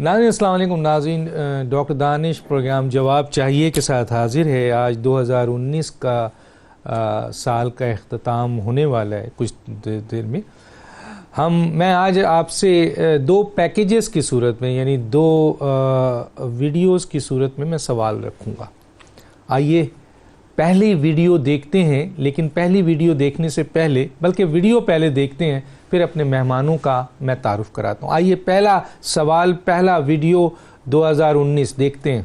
ناظرین السلام علیکم. ناظرین ڈاکٹر دانش پروگرام جواب چاہیے کے ساتھ حاضر ہے. آج 2019 کا سال کا اختتام ہونے والا ہے کچھ دیر میں. میں آج آپ سے دو پیکیجز کی صورت میں یعنی دو ویڈیوز کی صورت میں سوال رکھوں گا. آئیے پہلی ویڈیو دیکھتے ہیں، لیکن پہلی ویڈیو دیکھنے سے پہلے بلکہ ویڈیو پہلے دیکھتے ہیں پھر اپنے مہمانوں کا میں تعارف کراتا ہوں. آئیے پہلا سوال، پہلا ویڈیو 2019 دیکھتے ہیں.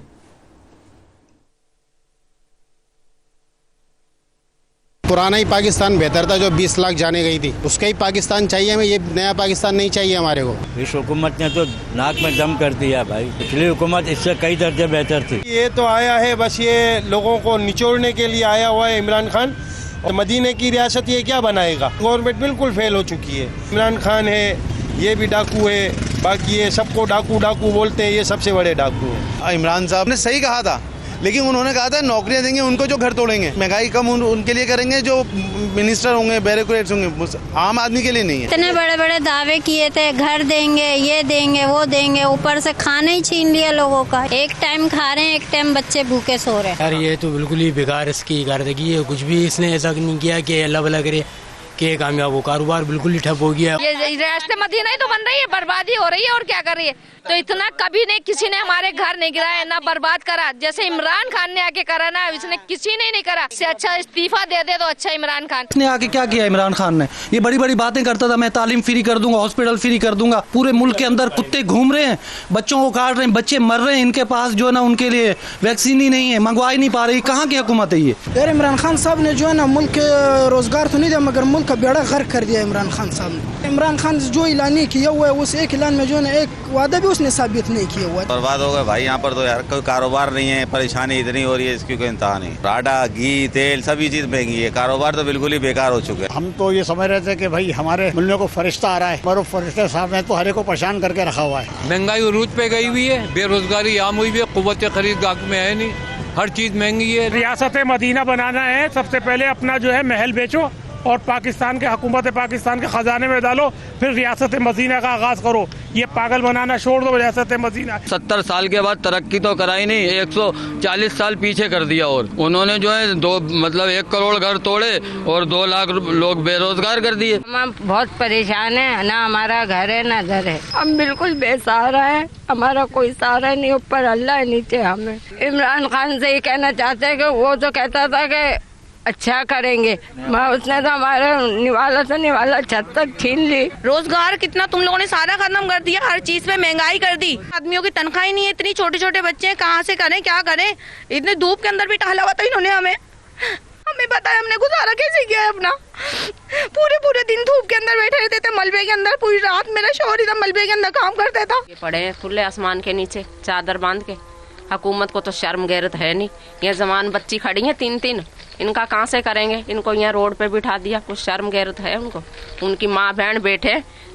پرانا ہی پاکستان بہتر تھا جو 20 لاکھ جانے گئی تھی، اس کا ہی پاکستان چاہیے ہمیں. یہ نیا پاکستان نہیں چاہیے ہمارے کو. اس حکومت نے تو ناک میں دم کر دیا بھائی. پچھلی حکومت اس سے کئی درجے بہتر تھی. یہ تو آیا ہے بس یہ لوگوں کو نچوڑنے کے لیے آیا ہوا ہے عمران خان. اور مدینہ کی ریاست یہ کیا بنائے گا؟ گورنمنٹ بالکل فیل ہو چکی ہے. عمران خان ہے، یہ بھی ڈاکو ہے، باقی یہ سب کو ڈاکو بولتے ہیں، یہ سب سے بڑے ڈاکو ہیں. عمران صاحب نے صحیح کہا تھا، لیکن انہوں نے کہا تھا نوکریاں دیں گے ان کو جو گھر توڑیں گے. مہنگائی کم ان کے لیے کریں گے جو منسٹر ہوں گے، بیوروکریٹس ہوں گے، عام آدمی کے لیے نہیں ہے. اتنے بڑے بڑے دعوے کیے تھے، گھر دیں گے، یہ دیں گے، وہ دیں گے، اوپر سے کھانا ہی چھین لیا لوگوں کا. ایک ٹائم کھا رہے ہیں، ایک ٹائم بچے بھوکے سو رہے ہیں. یار یہ تو بالکل ہی بیکار اس کی کارکردگی ہے. کچھ بھی اس نے ایسا نہیں کیا کہ اللہ بھلا کرے کہ کامیاب ہو. کاروبار بالکل ہی ٹھپ ہو گیا. یہ ریاست مدینہ ہی تو بن رہی ہے، بربادی ہو رہی ہے اور کیا کر رہی ہے. تو اتنا کبھی نہیں کسی نے ہمارے گھر نہیں گرایا، نہ برباد کرا جیسے عمران خان نے آ کے کرا نا. اس نے کسی نے نہیں کرا. اس سے اچھا استعفیٰ دے دے تو اچھا عمران خان نے آ کے کیا کیا. عمران خان نے یہ بڑی بڑی باتیں کرتا تھا، میں تعلیم فری کر دوں گا، ہاسپٹل فری کر دوں گا. پورے ملک کے اندر کتے گھوم رہے ہیں، بچوں کو کاٹ رہے ہیں، بچے مر رہے ہیں. ان کے پاس جو ہے نا ان کے لیے ویکسین ہی نہیں ہے، منگوا ہی نہیں پا رہی. کہاں کی حکومت ہے یہ؟ یار عمران خان صاحب نے جو ہے نا ملک روزگار تو نہیں دیا مگر ملک کا بیڑا غرق کر دیا عمران خان صاحب نے. عمران خان جو اعلان کیا ہوا ہے اس ایک اعلان میں جو ہے نا ایک وعدہ بھی اس نے ثابت نہیں کیا ہوا. برباد ہو گئے بھائی. یہاں پر تو یار کوئی کاروبار نہیں ہے، پریشانی اتنی ہو رہی ہے اس کی کوئی انتہا نہیں. آٹا، گھی، تیل سبھی چیز مہنگی ہے. کاروبار تو بالکل ہی بیکار ہو چکے ہیں. ہم تو یہ سمجھ رہے تھے کہ بھائی ہمارے ملنے کو فرشتہ آ رہا ہے، اور فرشتے صاحب نے تو ہر ایک کو پریشان کر کے رکھا ہوا ہے. مہنگائی عروج پہ گئی ہوئی ہے، بے روزگاری عام ہوئی ہوئی ہے، قوت خرید گاہک میں ہے نہیں، ہر چیز مہنگی ہے. ریاست مدینہ بنانا ہے، سب سے پہلے اپنا جو ہے محل بیچو اور پاکستان کے حکومت پاکستان کے خزانے میں ڈالو، پھر ریاست مدینہ کا آغاز کرو. یہ پاگل بنانا چھوڑ دو ریاست مدینہ. 70 سال کے بعد ترقی تو کرائی نہیں، 140 سال پیچھے کر دیا. اور انہوں نے جو ہے 1 کروڑ گھر توڑے اور 2 لاکھ لوگ بے روزگار کر دیے. ہم بہت پریشان ہیں، نہ ہمارا گھر ہے نہ گھر ہے. ہم بالکل بے سہارا ہے، ہمارا کوئی سہارا نہیں. اوپر اللہ ہے، نیچے ہمیں. عمران خان سے یہ کہنا چاہتے ہیں کہ وہ تو کہتا تھا کہ اچھا کریں گے، اس نے تو ہمارا نوالا چھت تک چھین لی. روزگار کتنا تم لوگوں نے سارا ختم کر دیا، ہر چیز پہ مہنگائی کر دی. آدمیوں کی تنخواہ ہی نہیں ہے، اتنی چھوٹے چھوٹے بچے ہیں، کہاں سے کریں کیا کریں. اتنے دھوپ کے اندر بھی ٹہلا ہوا تھا انہوں نے ہمیں بتایا. ہم نے گزارا کیسے کیا ہے اپنا؟ پورے دن دھوپ کے اندر بیٹھے رہتے تھے، ملبے کے اندر. پوری رات میرا شوہر ادھر ملبے کے اندر کام کرتا تھا. پڑے ہیں کھلے آسمان کے نیچے چادر باندھ کے. حکومت کو تو شرم غیرت ہے نہیں. یہ زمان بچی کھڑی ہیں 3 ان کا کہاں سے کریں گے؟ ان کو یہاں روڈ پہ بٹھا دیا. کچھ شرم غیرت ہے ان کو؟ ان کی ماں بہن بیٹھے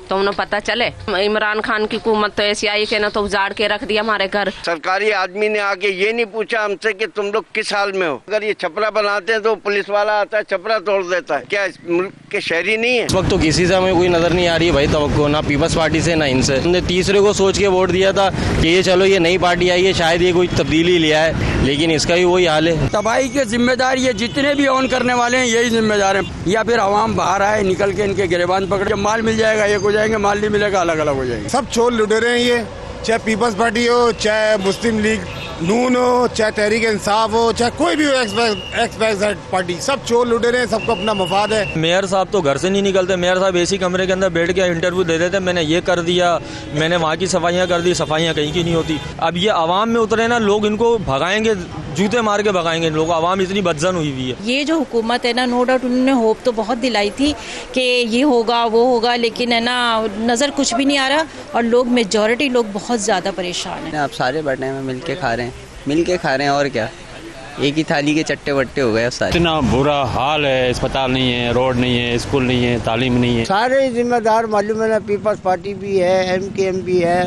تو انہیں پتہ چلے. عمران خان کی حکومت تو ایسی آئی کہ نہ تو اجاڑ کے رکھ دیا ہمارے گھر. سرکاری آدمی نے آ کے یہ نہیں پوچھا ہم سے کہ تم لوگ کس حال میں ہو. اگر یہ چھپرا بناتے ہیں تو پولیس والا آتا ہے چھپرا توڑ دیتا ہے. کیا اس ملک کے شہری نہیں ہے؟ اس وقت تو کسی سے ہمیں کوئی نظر نہیں آ رہی ہے بھائی توقع، نہ پیپلز پارٹی سے نہ ان سے. ہم نے تیسرے کو سوچ کے ووٹ دیا تھا کہ یہ چلو یہ نئی پارٹی آئی ہے، شاید یہ کوئی تبدیلی لیا ہے، لیکن اس کا بھی وہی حال ہے. تباہی کے ذمہ دار یہ جتنے بھی آن کرنے والے ہیں یہی ذمہ دار ہیں، یا پھر عوام باہر آئے نکل کے ان کے گریبان پکڑ. جب مال مل جائے گا ایک ہو جائیں گے، مال نہیں ملے گا الگ الگ ہو جائیں گے. سب چور لٹیرے ہیں یہ، چاہے پیپلز پارٹی ہو، چاہے مسلم لیگ نون ہو، چاہے تحریک انصاف ہو، چاہے کوئی بھی ہو ایکس پارٹی، سب چور لٹیرے ہیں. سب کو اپنا مفاد ہے. میئر صاحب تو گھر سے نہیں نکلتے. میئر صاحب اسی کمرے کے اندر بیٹھ کے انٹرویو دے دیتے، میں نے یہ کر دیا، میں نے وہاں کی صفائیاں کر دی. صفائیاں کہیں کی نہیں ہوتی. اب یہ عوام میں اترے نا، لوگ ان کو بھگائیں گے، جوتے مار کے بھگائیں گے لوگ. عوام اتنی بدزن ہوئی ہوئی ہے. یہ جو حکومت ہے نا، نو ڈاؤٹ انہوں نے ہوپ تو بہت دلائی تھی کہ یہ ہوگا وہ ہوگا، لیکن ہے نا نظر کچھ بھی نہیں آ رہا. اور لوگ میجورٹی لوگ بہت زیادہ پریشان ہیں. آپ سارے بیٹھے ہیں مل کے کھا رہے ہیں اور کیا، ایک ہی تھالی کے چٹے وٹے ہو گئے سارے. اتنا برا حال ہے، اسپتال نہیں ہے، روڈ نہیں ہے، اسکول نہیں ہے، تعلیم نہیں ہے. سارے ذمہ دار معلوم ہے نا، پیپلز پارٹی بھی ہے، MKM بھی ہے،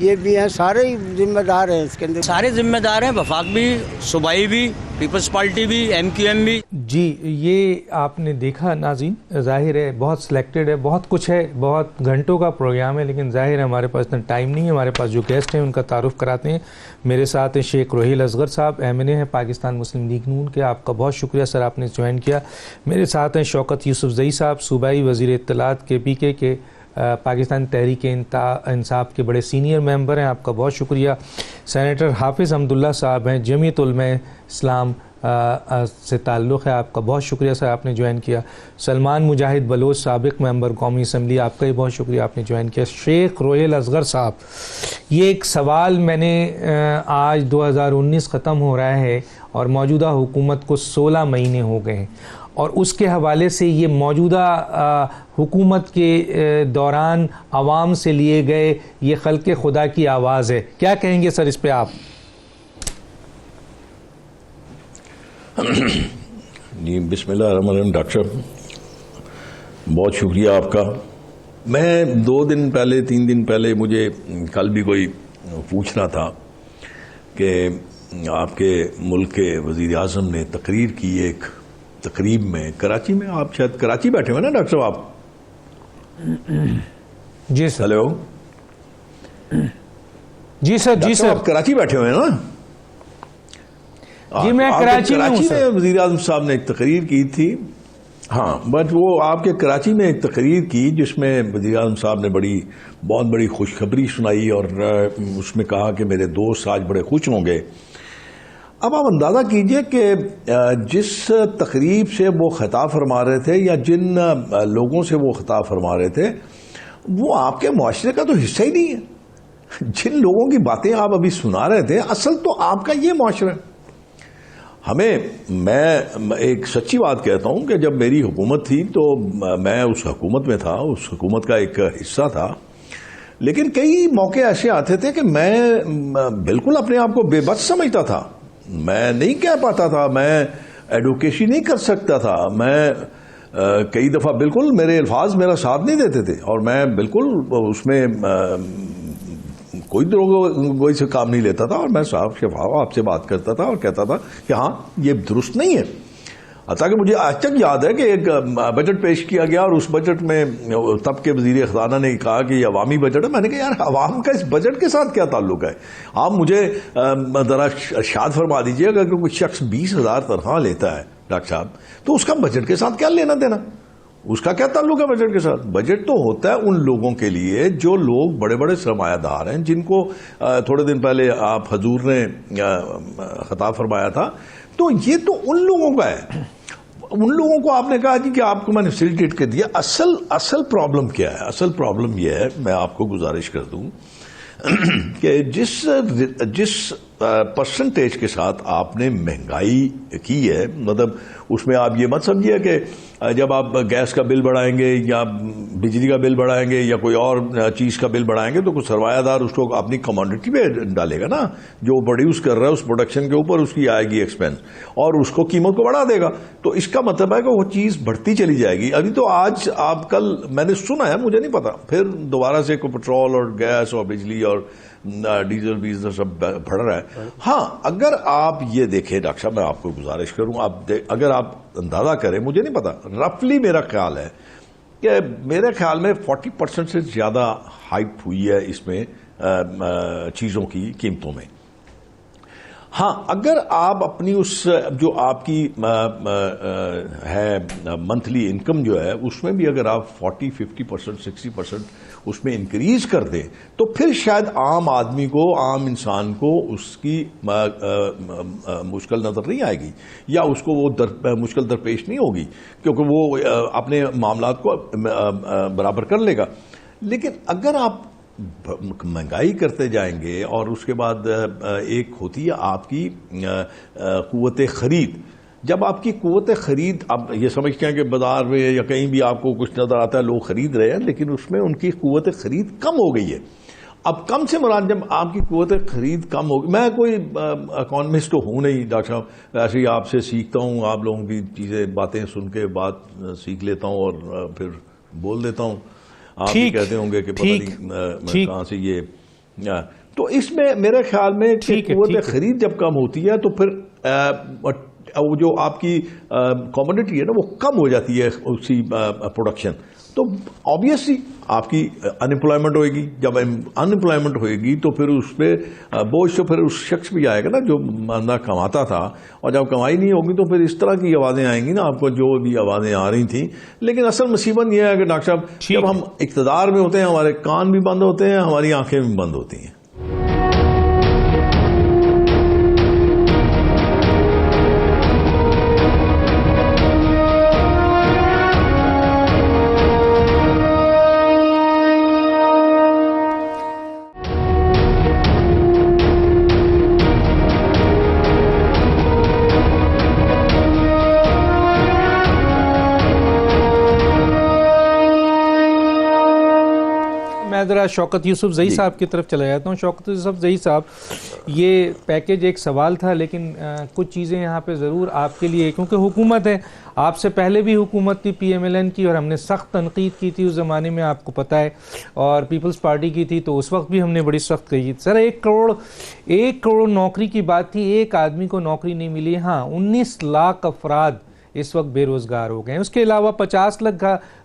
یہ بھی ہیں, سارے ہی ذمہ دار ہیں اس کے اندر. سارے ذمہ دار ہیں, وفاق بھی, صوبائی بھی, پیپلز پارٹی بھی, MQM بھی. جی یہ آپ نے دیکھا ناظرین, ظاہر ہے بہت سلیکٹڈ ہے, بہت کچھ ہے, بہت گھنٹوں کا پروگرام ہے, لیکن ظاہر ہے ہمارے پاس اتنا ٹائم نہیں ہے. ہمارے پاس جو گیسٹ ہیں ان کا تعارف کراتے ہیں. میرے ساتھ ہیں شیخ روہیل اصغر صاحب, MNA ہیں پاکستان مسلم لیگ نون کے. آپ کا بہت شکریہ سر, آپ نے جوائن کیا. میرے ساتھ ہیں شوکت یوسف زئی صاحب, صوبائی وزیر اطلاعات KPK کے, پاکستان تحریک انصاف کے بڑے سینئر ممبر ہیں. آپ کا بہت شکریہ. سینیٹر حافظ حمداللہ صاحب ہیں, جمعیت علماء اسلام سے تعلق ہے. آپ کا بہت شکریہ سر, آپ نے جوائن کیا. سلمان مجاہد بلوچ, سابق ممبر قومی اسمبلی, آپ کا بھی بہت شکریہ, آپ نے جوائن کیا. شیخ روہیل اصغر صاحب, یہ ایک سوال میں نے, آج 2019 ختم ہو رہا ہے اور موجودہ حکومت کو 16 مہینے ہو گئے ہیں, اور اس کے حوالے سے یہ موجودہ حکومت کے دوران عوام سے لیے گئے یہ خلق خدا کی آواز ہے. کیا کہیں گے سر اس پہ آپ؟ جی بسم اللہ الرحمن الرحیم. ڈاکٹر صاحب بہت شکریہ آپ کا. میں 2 دن پہلے 3 دن پہلے, مجھے کل بھی کوئی پوچھ رہا تھا کہ آپ کے ملک کے وزیر اعظم نے تقریر کی ایک تقریب میں کراچی میں. آپ شاید کراچی بیٹھے ہوئے نا ڈاکٹر صاحب آپ؟ جی سر. ہیلو. جی سر. جی سر, آپ کراچی بیٹھے ہوئے ہیں نا؟ جی میں کراچی میں ہوں سر. وزیر اعظم صاحب نے ایک تقریر کی تھی. ہاں, بٹ وہ آپ کے کراچی میں ایک تقریر کی جس میں وزیر اعظم صاحب نے بہت بڑی خوشخبری سنائی, اور اس میں کہا کہ میرے دوست آج بڑے خوش ہوں گے. اب آپ اندازہ کیجئے کہ جس تقریب سے وہ خطاب فرما رہے تھے, یا جن لوگوں سے وہ خطاب فرما رہے تھے, وہ آپ کے معاشرے کا تو حصہ ہی نہیں ہے. جن لوگوں کی باتیں آپ ابھی سنا رہے تھے, اصل تو آپ کا یہ معاشرہ ہے. میں ایک سچی بات کہتا ہوں کہ جب میری حکومت تھی تو میں اس حکومت میں تھا, اس حکومت کا ایک حصہ تھا, لیکن کئی موقع ایسے آتے تھے کہ میں بالکل اپنے آپ کو بے بس سمجھتا تھا. میں نہیں کہہ پاتا تھا, میں ایڈوکیسی نہیں کر سکتا تھا, میں کئی دفعہ بالکل میرے الفاظ میرا ساتھ نہیں دیتے تھے, اور میں بالکل اس میں کوئی سے کام نہیں لیتا تھا, اور میں صاف شفاف آپ سے بات کرتا تھا اور کہتا تھا کہ ہاں یہ درست نہیں ہے. حتیٰ کہ مجھے آج تک یاد ہے کہ ایک بجٹ پیش کیا گیا, اور اس بجٹ میں تب کے وزیر خزانہ نے کہا کہ یہ عوامی بجٹ ہے. میں نے کہا یار عوام کا اس بجٹ کے ساتھ کیا تعلق ہے؟ آپ مجھے ذرا ارشاد فرما دیجیے, اگر کوئی شخص 20,000 تنخواہ لیتا ہے ڈاکٹر صاحب, تو اس کا بجٹ کے ساتھ کیا لینا دینا؟ اس کا کیا تعلق ہے بجٹ کے ساتھ؟ بجٹ تو ہوتا ہے ان لوگوں کے لیے جو لوگ بڑے بڑے سرمایہ دار ہیں, جن کو تھوڑے دن پہلے آپ حضور نے خطاب فرمایا تھا. تو یہ تو ان لوگوں کا ہے. ان لوگوں کو آپ نے کہا جی کہ آپ کو میں نے فیسیلیٹیٹ کر دیا. اصل پرابلم کیا ہے؟ اصل پرابلم یہ ہے, میں آپ کو گزارش کر دوں کہ جس پرسنٹیج کے ساتھ آپ نے مہنگائی کی ہے, مطلب اس میں آپ یہ مت سمجھیے کہ جب آپ گیس کا بل بڑھائیں گے یا بجلی کا بل بڑھائیں گے یا کوئی اور چیز کا بل بڑھائیں گے تو کوئی سرمایہ دار اس کو اپنی کموڈٹی پہ ڈالے گا نا, جو پروڈیوس کر رہا ہے اس پروڈکشن کے اوپر اس کی آئے گی ایکسپینس, اور اس کو قیمت کو بڑھا دے گا. تو اس کا مطلب ہے کہ وہ چیز بڑھتی چلی جائے گی. ابھی تو آج آپ کل میں نے سنا ہے, مجھے نہیں پتا, پھر دوبارہ سے کوئی پٹرول اور گیس اور بجلی اور ڈیزل ویزل سب بڑھ رہا ہے. ہاں اگر آپ یہ دیکھیں ڈاکٹر صاحب, میں آپ کو گزارش کروں, اگر آپ اندازہ کریں, مجھے نہیں پتا, رفلی میرا خیال ہے کہ میرے خیال میں 40% سے زیادہ ہائپ ہوئی ہے اس میں چیزوں کی قیمتوں میں. ہاں اگر آپ اپنی اس جو آپ کی ہے منتھلی انکم جو ہے, اس میں بھی اگر آپ 40-50% 60% اس میں انکریز کر دیں, تو پھر شاید عام آدمی کو, عام انسان کو اس کی مشکل نظر نہیں آئے گی, یا اس کو وہ مشکل درپیش نہیں ہوگی, کیونکہ وہ اپنے معاملات کو برابر کر لے گا. لیکن اگر آپ مہنگائی کرتے جائیں گے, اور اس کے بعد ایک ہوتی ہے آپ کی قوت خرید. جب آپ کی قوت خرید, آپ یہ سمجھتے ہیں کہ بازار میں یا کہیں بھی آپ کو کچھ نظر آتا ہے لوگ خرید رہے ہیں, لیکن اس میں ان کی قوت خرید کم ہو گئی ہے. اب کم سے مراد جب آپ کی قوت خرید کم ہوگی, میں کوئی اکانومسٹ تو ہوں نہیں ڈاکٹر صاحب, ایسے ہی آپ سے سیکھتا ہوں, آپ لوگوں کی چیزیں باتیں سن کے بات سیکھ لیتا ہوں اور پھر بول دیتا ہوں. آپ بھی کہتے ہوں گے کہ پتہ نہیں کہاں سے یہ تو اس میں میرے خیال میں قوت خرید جب کم ہوتی ہے تو پھر جو آپ کی کموڈٹی ہے نا وہ کم ہو جاتی ہے اسی پروڈکشن، تو آبویسلی آپ کی انمپلائمنٹ ہوئے گی. جب انمپلائمنٹ ہوئے گی تو پھر اس پہ بوجھ تو پھر اس شخص بھی آئے گا نا جو بندہ کماتا تھا، اور جب کمائی نہیں ہوگی تو پھر اس طرح کی آوازیں آئیں گی نا آپ کو جو بھی آوازیں آ رہی تھیں. لیکن اصل مصیبت یہ ہے کہ ڈاکٹر صاحب جب ہم اقتدار میں ہوتے ہیں ہمارے کان بھی بند ہوتے ہیں، ہماری آنکھیں بھی بند ہوتی ہیں. ذرا شوکت یوسف زئی صاحب کی طرف چلا جاتا ہوں. شوکت یوسف زئی صاحب، یہ پیکیج ایک سوال تھا، لیکن کچھ چیزیں یہاں پہ ضرور آپ کے لیے، کیونکہ حکومت ہے، آپ سے پہلے بھی حکومت تھی پی ایم ایل این کی، اور ہم نے سخت تنقید کی تھی اس زمانے میں، آپ کو پتہ ہے، اور پیپلز پارٹی کی تھی تو اس وقت بھی ہم نے بڑی سخت کہی. سر 1 کروڑ نوکری کی بات تھی، ایک آدمی کو نوکری نہیں ملی. ہاں 19 لاکھ افراد اس وقت بے روزگار ہو گئے ہیں. اس کے علاوہ 50 لاکھ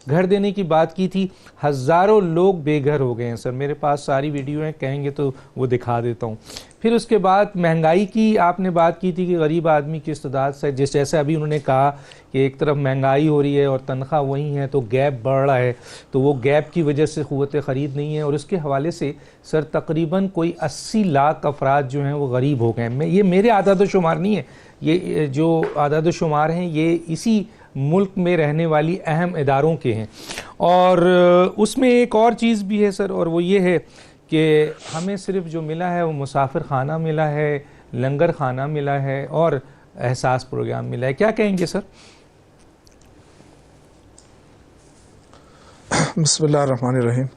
گھر دینے کی بات کی تھی، ہزاروں لوگ بے گھر ہو گئے ہیں. سر میرے پاس ساری ویڈیو ہیں، کہیں گے تو وہ دکھا دیتا ہوں. پھر اس کے بعد مہنگائی کی آپ نے بات کی تھی کہ غریب آدمی کی استطاعت سے، جیسے ابھی انہوں نے کہا کہ ایک طرف مہنگائی ہو رہی ہے اور تنخواہ وہی ہے تو گیپ بڑھ رہا ہے، تو وہ گیپ کی وجہ سے قوت خرید نہیں ہے. اور اس کے حوالے سے سر تقریباً کوئی 80 لاکھ افراد جو ہیں وہ غریب ہو گئے ہیں. یہ میرے اعداد و شمار نہیں ہے، یہ جو اعداد و شمار ہیں یہ اسی ملک میں رہنے والی اہم اداروں کے ہیں. اور اس میں ایک اور چیز بھی ہے سر، اور وہ یہ ہے کہ ہمیں صرف جو ملا ہے وہ مسافر خانہ ملا ہے، لنگر خانہ ملا ہے اور احساس پروگرام ملا ہے. کیا کہیں گے سر؟ بسم اللہ الرحمن الرحیم.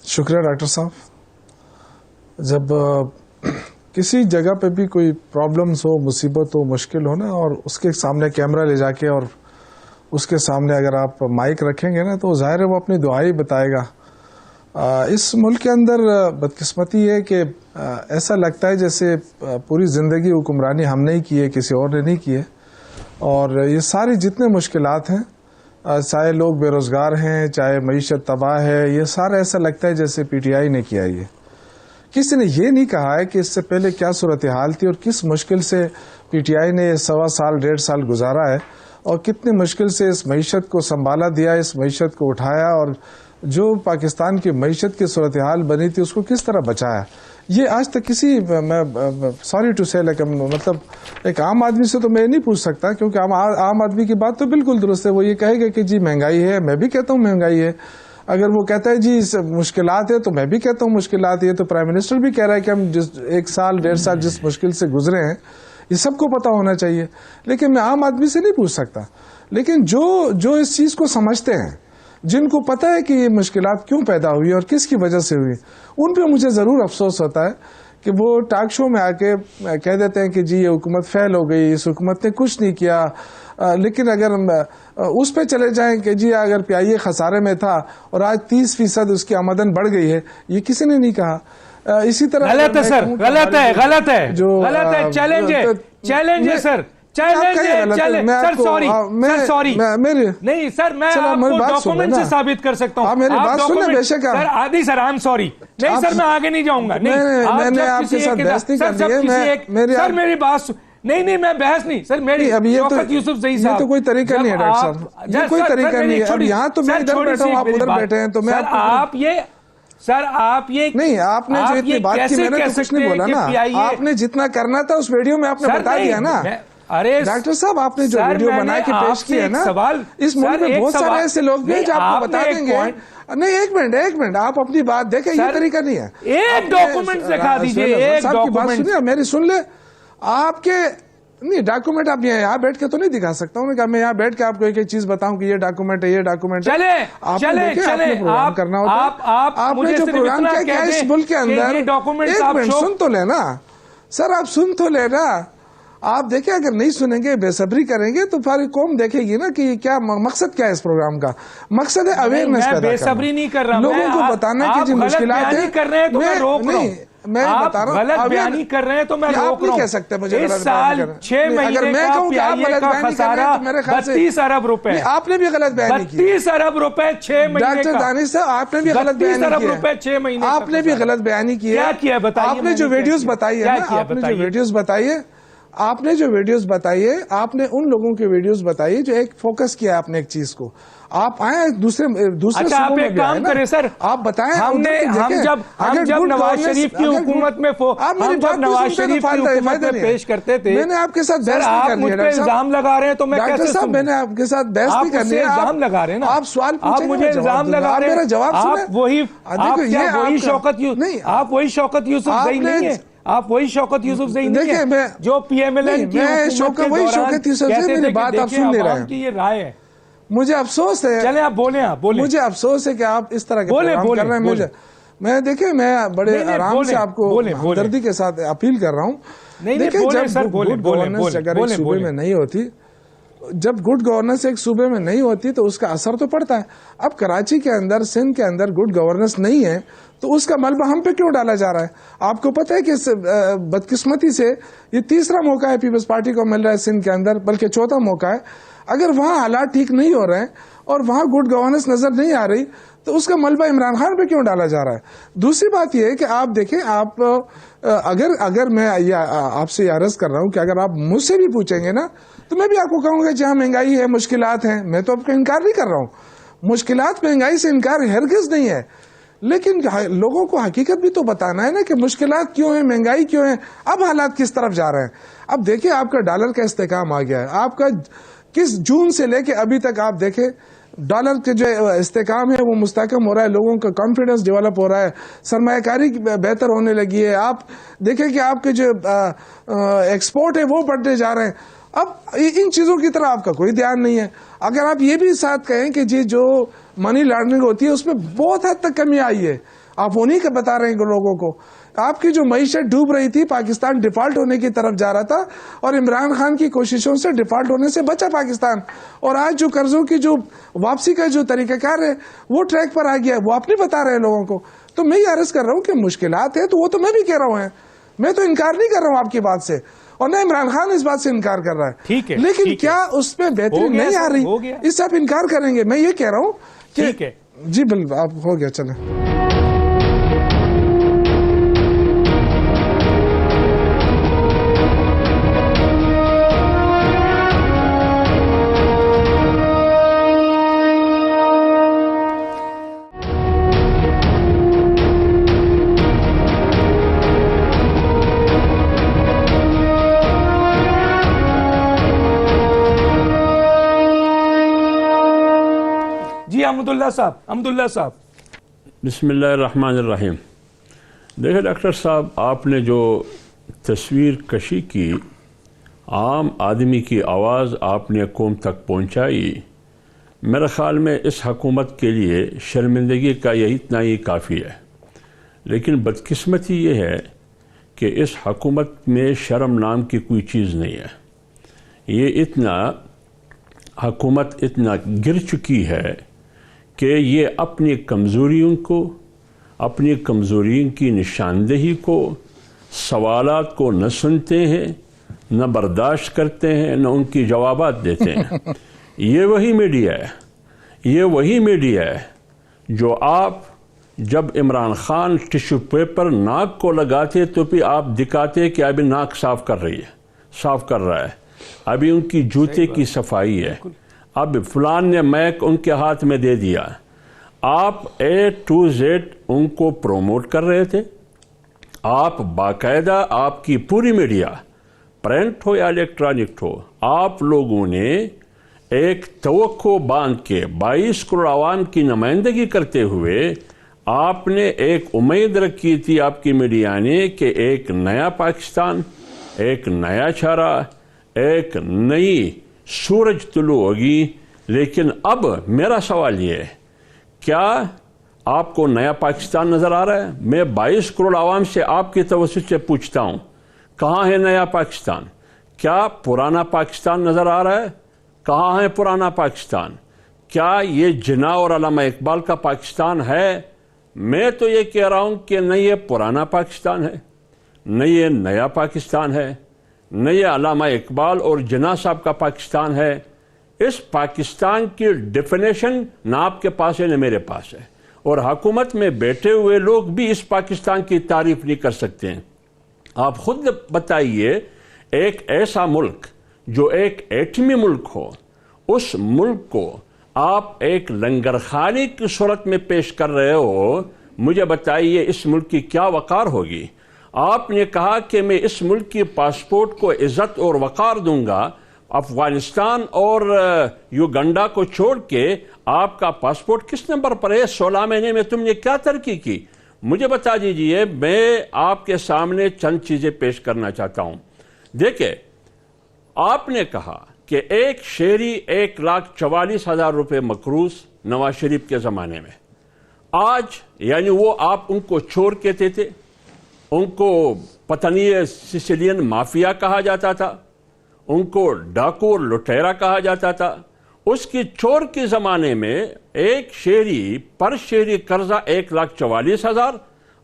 شکریہ ڈاکٹر صاحب. جب کسی جگہ پہ بھی کوئی پرابلمز ہو، مصیبت ہو، مشکل ہو نا، اور اس کے سامنے کیمرہ لے جا کے اور اس کے سامنے اگر آپ مائک رکھیں گے نا تو ظاہر ہے وہ اپنی دعائی بتائے گا. اس ملک کے اندر بدقسمتی ہے کہ ایسا لگتا ہے جیسے پوری زندگی حکمرانی ہم نے ہی کی ہے، کسی اور نے نہیں کی ہے. اور یہ ساری جتنے مشکلات ہیں، چاہے لوگ بے روزگار ہیں، چاہے معیشت تباہ ہے، یہ سارا ایسا لگتا ہے جیسے پی ٹی آئی نے کیا. یہ کسی نے یہ نہیں کہا ہے کہ اس سے پہلے کیا صورتحال تھی اور کس مشکل سے پی ٹی آئی نے 1.25 سال 1.5 سال گزارا ہے، اور کتنی مشکل سے اس معیشت کو سنبھالا دیا، اس معیشت کو اٹھایا، اور جو پاکستان کی معیشت کی صورتحال بنی تھی اس کو کس طرح بچایا. یہ آج تک کسی، میں سوری ٹو سے، لیکن مطلب ایک عام آدمی سے تو میں نہیں پوچھ سکتا، کیونکہ عام آدمی کی بات تو بالکل درست ہے. وہ یہ کہے گا کہ جی مہنگائی ہے، میں بھی کہتا ہوں مہنگائی ہے. اگر وہ کہتا ہے جی مشکلات ہے تو میں بھی کہتا ہوں مشکلات ہے. تو پرائم منسٹر بھی کہہ رہا ہے کہ ہم جس 1 سال 1.5 سال جس مشکل سے گزرے ہیں یہ سب کو پتا ہونا چاہیے. لیکن میں عام آدمی سے نہیں پوچھ سکتا. لیکن جو اس چیز کو سمجھتے ہیں، جن کو پتا ہے کہ یہ مشکلات کیوں پیدا ہوئی اور کس کی وجہ سے ہوئی، ان پہ مجھے ضرور افسوس ہوتا ہے کہ وہ ٹاک شو میں آ کے کہہ دیتے ہیں کہ جی یہ حکومت فیل ہو گئی، اس حکومت نے کچھ نہیں کیا. لیکن اگر اس پہ چلے جائیں کہ جی اگر پی آئی اے خسارے میں تھا اور آج 30% اس کی آمدن بڑھ گئی ہے، یہ کسی نے نہیں کہا. اسی طرح غلط ہے سر، غلط ہے، غلط ہے، غلط ہے. چیلنج ہے، چیلنج ہے سر، چیلنج ہے سر. سوری نہیں سر، میں آپ کو ڈاکومنٹ سے ثابت کر سکتا ہوں. میری بات سنیں بے شک. سر آدھی سر، آئی ایم سوری. نہیں سر میں آگے نہیں جاؤں گا. میں نے آپ کے ساتھ بحث نہیں کرنی ہے. سر میری بات نہیں میں بحث نہیں سر. میری شوکت یوسف زئی صاحب، یہ تو کوئی طریقہ نہیں ہے ڈاکٹر صاحب، یہ کوئی طریقہ نہیں ہے. اب یہاں تو میں ادھر بیٹھا ہوں، آپ ادھر بیٹھے ہیں، تو میں آپ یہ نہیں، آپ نے جو اتنی بات کی، میں نے تو کچھ نہیں بولا نا. آپ نے جتنا کرنا تھا اس ویڈیو میں آپ نے بتا دیا نا. ارے ڈاکٹر صاحب، آپ نے جو ویڈیو بنا کے پیش کی ہے نا، اس ملک میں بہت سارے ایسے لوگ بھی جو آپ کو بتا دیں گے. نہیں ایک منٹ آپ اپنی بات دیکھیں، یہ طریقہ نہیں ہے. ایک ڈاکومنٹ دکھا دیجیے، ایک ڈاکومنٹ. سنیے میری، سن لے. آپ کے نہیں ڈاکومنٹ آپ یہاں بیٹھ کے تو نہیں دکھا سکتا ہوں کہ میں یہاں بیٹھ کے آپ کو ایک ایک چیز بتاؤں کہ یہ ڈاکومنٹ ہے، یہ ڈاکومنٹ ہے. چلے پروگرام کرنا ہوتا. آپ نے جو پروگرام کیا اس ملک کے اندر، ایک منٹ سن تو لینا سر، آپ سن تو لینا. آپ دیکھیں اگر نہیں سنیں گے بے صبری کریں گے تو ساری قوم دیکھے گی نا کہ کیا مقصد کیا ہے اس پروگرام کا. مقصد ہے اویئرنیس پیدا کرنا. بے صبری نہیں کر رہا, لوگوں کو بتانا کہ جی مشکلات ہیں. کر رہے ہیں تو میں روک رہا ہوں. میں بتا رہا ہوں غلط بیانی کر رہے ہیں تو میں روک رہا ہوں. آپ نہیں کہہ سکتے مجھے اس سال 6 مہینے کا PIA کا خسارہ 32 ارب روپے. آپ نے بھی غلط بیانی کی. 32 ارب روپے 6 مہینے کا. ڈاکٹر دانش صاحب آپ نے بھی غلط بیانی کی. 32 ارب روپے 6 مہینے. آپ نے بھی غلط بیانی کی ہے. کیا کیا بتائیے. آپ نے جو ویڈیوز بتائی ہے نا, آپ نے جو ویڈیوز بتائیے, آپ نے جو ویڈیوز بتائیے, آپ نے ان لوگوں کے ویڈیوز بتائیے جو ایک فوکس کیا آپ نے ایک چیز کو. آپ آئے دوسرے اچھا آپ ایک کام کریں سر, آپ بتائیں. ہم جب نواز شریف کی حکومت میں پیش کرتے تھے, میں نے آپ کے ساتھ بحث آپ مجھ پہ الزام لگا رہے ہیں تو میں کیسے صاحب میں نے آپ کے ساتھ بحث نہیں کرنی ہے. الزام لگا رہے ہیں نا, آپ سوال آپ مجھے الزام لگا رہے ہیں. میرا جواب سنیں. آپ وہی شوکت یوسف زئی نہیں ہے. آپ وہی شوکت یوسف زئی نہیں ہے جو PMLN کی حکومت کے دوران کہتے تھے کہ دیکھیں عوام کی یہ رائے ہے. مجھے افسوس ہے. چلیں آپ بولیں. مجھے افسوس ہے کہ آپ اس طرح کے پروگرام کر رہے ہیں. مجھے میں دیکھیں میں بڑے آرام سے آپ کو ہمدردی کے ساتھ اپیل کر رہا ہوں. دیکھیں جب گڈ گورننس اگر ایک صوبے میں نہیں ہوتی, جب گڈ گورننس ایک صوبے میں نہیں ہوتی تو اس کا اثر تو پڑتا ہے. اب کراچی کے اندر, سندھ کے اندر گڈ گورننس نہیں ہے تو اس کا ملبہ ہم پہ کیوں ڈالا جا رہا ہے؟ آپ کو پتہ ہے کہ بدقسمتی سے یہ تیسرا موقع ہے پیپلز پارٹی کو مل رہا ہے سندھ کے اندر, بلکہ چوتھا موقع ہے. اگر وہاں حالات ٹھیک نہیں ہو رہے ہیں اور وہاں گڈ گورننس نظر نہیں آ رہی تو اس کا ملبہ عمران خان پہ کیوں ڈالا جا رہا ہے؟ دوسری بات یہ ہے کہ آپ دیکھیں, آپ اگر میں آپ سے عرض کر رہا ہوں کہ اگر آپ مجھ سے بھی پوچھیں گے نا تو میں بھی آپ کو کہوں گا جہاں مہنگائی ہے, مشکلات ہیں. میں تو آپ کا انکار نہیں کر رہا ہوں, مشکلات مہنگائی سے انکار ہرگز نہیں ہے, لیکن لوگوں کو حقیقت بھی تو بتانا ہے نا کہ مشکلات کیوں ہیں, مہنگائی کیوں ہے, اب حالات کس طرف جا رہے ہیں. اب دیکھیں آپ کا ڈالر کا استحکام آ گیا ہے. آپ کا کس جون سے لے کے ابھی تک آپ دیکھیں ڈالر کے جو استحکام ہے وہ مستحکم ہو رہا ہے, لوگوں کا کانفیڈنس ڈیولپ ہو رہا ہے, سرمایہ کاری بہتر ہونے لگی ہے. آپ دیکھیں کہ آپ کے جو ایکسپورٹ ہے وہ بڑھتے جا رہے ہیں. اب ان چیزوں کی طرح آپ کا کوئی دھیان نہیں ہے. اگر آپ یہ بھی ساتھ کہیں کہ جی جو منی لانڈرنگ ہوتی ہے اس میں بہت حد تک کمی آئی ہے, آپ انہیں کا بتا رہے ہیں لوگوں کو. آپ کی جو معیشت ڈوب رہی تھی, پاکستان ڈیفالٹ ہونے کی طرف جا رہا تھا اور عمران خان کی کوششوں سے ڈیفالٹ ہونے سے بچا پاکستان. اور آج جو قرضوں کی جو واپسی کا جو طریقہ کار ہے وہ ٹریک پر آ گیا ہے, وہ آپ نہیں بتا رہے ہیں لوگوں کو. تو میں یہ عرض کر رہا ہوں کہ مشکلات ہیں تو وہ تو میں بھی کہہ رہا ہوں, میں تو انکار نہیں کر رہا ہوں آپ کی بات سے, اور نہ عمران خان اس بات سے انکار کر رہا ہے. ٹھیک ہے, لیکن کیا اس پہ بہتری نہیں آ رہی, اس سے آپ انکار کریں گے. میں یہ کہہ رہا ہوں کہ جی بالکل آپ ہو گیا. چلیں احمداللہ صاحب. بسم اللہ الرحمن الرحیم. دیکھیں ڈاکٹر صاحب, آپ نے جو تصویر کشی کی, عام آدمی کی آواز آپ نے قوم تک پہنچائی, میرے خیال میں اس حکومت کے لیے شرمندگی کا یہی اتنا ہی کافی ہے. لیکن بدقسمتی یہ ہے کہ اس حکومت میں شرم نام کی کوئی چیز نہیں ہے. یہ حکومت اتنا گر چکی ہے کہ یہ اپنی کمزوریوں کو, اپنی کمزوریوں کی نشاندہی کو, سوالات کو نہ سنتے ہیں, نہ برداشت کرتے ہیں, نہ ان کی جوابات دیتے ہیں. یہ وہی میڈیا ہے جو آپ جب عمران خان ٹشو پیپر ناک کو لگاتے تو بھی آپ دکھاتے کہ ابھی ناک صاف کر رہا ہے, ابھی ان کی جوتے کی صفائی ہے, اب فلان نے میک ان کے ہاتھ میں دے دیا. آپ A to Z ان کو پروموٹ کر رہے تھے. آپ باقاعدہ, آپ کی پوری میڈیا, پرنٹ ہو یا الیکٹرانک ہو, آپ لوگوں نے ایک توقع باندھ کے 22 کروڑ عوام کی نمائندگی کرتے ہوئے آپ نے ایک امید رکھی تھی آپ کی میڈیا نے کہ ایک نیا پاکستان, ایک نیا چہرہ, ایک نئی سورج طلوع ہوگی. لیکن اب میرا سوال یہ ہے, کیا آپ کو نیا پاکستان نظر آ رہا ہے؟ میں 22 کروڑ عوام سے آپ کے توسط سے پوچھتا ہوں, کہاں ہے نیا پاکستان؟ کیا پرانا پاکستان نظر آ رہا ہے؟ کہاں ہے پرانا پاکستان؟ کیا یہ جناح اور علامہ اقبال کا پاکستان ہے؟ میں تو یہ کہہ رہا ہوں کہ نہ یہ پرانا پاکستان ہے، نہ یہ نیا پاکستان ہے، نہ یہ علامہ اقبال اور جناح صاحب کا پاکستان ہے. اس پاکستان کی ڈیفینیشن نہ آپ کے پاس ہے نہ میرے پاس ہے، اور حکومت میں بیٹھے ہوئے لوگ بھی اس پاکستان کی تعریف نہیں کر سکتے ہیں. آپ خود بتائیے، ایک ایسا ملک جو ایک ایٹمی ملک ہو، اس ملک کو آپ ایک لنگر خانے کی صورت میں پیش کر رہے ہو. مجھے بتائیے اس ملک کی کیا وقار ہوگی؟ آپ نے کہا کہ میں اس ملک کی پاسپورٹ کو عزت اور وقار دوں گا. افغانستان اور یوگنڈا کو چھوڑ کے آپ کا پاسپورٹ کس نمبر پر ہے؟ 16 مہینے میں تم نے کیا ترقی کی؟ مجھے بتا دیجئے. میں آپ کے سامنے چند چیزیں پیش کرنا چاہتا ہوں. دیکھیں، آپ نے کہا کہ ایک شہری 1,44,000 روپے مقروض نواز شریف کے زمانے میں. آج یعنی وہ آپ ان کو چور کہتے تھے، ان کو پتہ نہیں سسیلین مافیا کہا جاتا تھا، ان کو ڈاکو اور لٹیرا کہا جاتا تھا. اس کی چور کے زمانے میں ایک شہری پر شہری قرضہ 1,44,000،